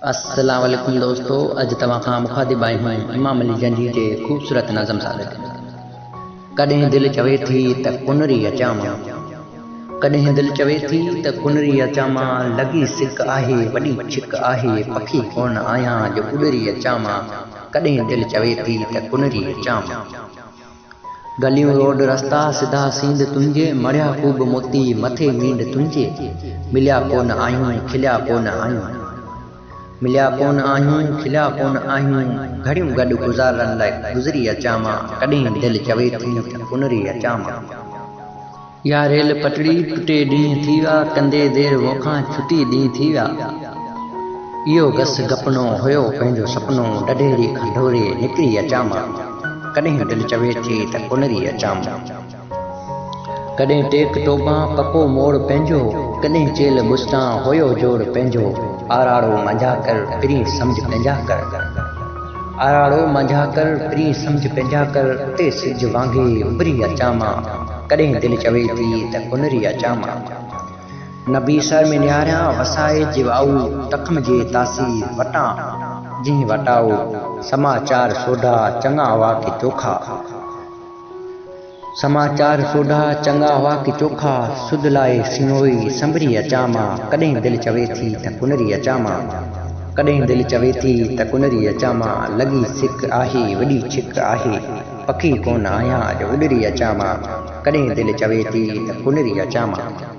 अस्सलाम वालेकुम दोस्तों, अज तव्हां खां मुखातिब आहियूं इमाम अली जंजी जे ख़ूबसूरत नज़म सां गॾु। कॾहिं दिलि चवे थी त कुनरी अचां मां, कॾहिं दिलि चवे थी त कुनरी अचां मां, लॻी सिक आहे वॾी छिक आहे, पखी कोन आहियां जो उॾरी अचां मां। कॾहिं दिलि चवे थी त कुनरी अचां मां। गलियूं रोड रस्ता सिधा सींद तुंहिंजे, मढ़िया ख़ूब मोती मथे मींड तुंहिंजे। मिलिया कोन आहियूं खिलिया कोन आहियूं, मिलिया कोन आहियूं खिलिया कोन आहियूं, घड़ियूं गॾु गुज़ारण लाइ गुज़री अचां मां। कॾहिं दिलि चवे थी त कुनरी अचां मां। या रेल पटड़ी टुटे ॾींहं थी विया, कंदे देरि मूंखां छुटी ॾींहं थी विया। इहो गस गपनो हुयो पंहिंजो सपनो, ॾढेरी खंडोरे निकिरी अचां मां। कॾहिं दिलि चवे थी त कुनरी अचां मां। कॾहिं टेक टोबां पको मोड़ पंहिंजो, कॾहिं चेल बुस्टां हुयो जोड़ पंहिंजो। आराड़ो मंझा कर प्री सम्झ पंहिंजा कर, आराड़ो मंझा कर प्री सम्झ पंहिंजा कर, उते सिज वांगे उभरी अचां मां। कॾहिं दिलि चवे थी त कुनरी अचां मां। नबी सर में निहारियां वसाए जिवाऊ, तखम जे तासीर वटां जिं वटाओ। समाचार सोढा चङा हुआ कि चोखा, समाचार सोढा चङा हुआ कि चोखा, सुध लाए सिंहोई संभरी अचां मां। कॾहिं दिलि चवे थी त कुनरी अचां मां, कॾहिं दिलि चवे थी त कुनरी अचां मां, लॻी सिक आहे वॾी छिक आहे, पखी कोन आहियां जो उॾरी अचां मां। कॾहिं दिलि चवे थी त कुनरी अचां मां।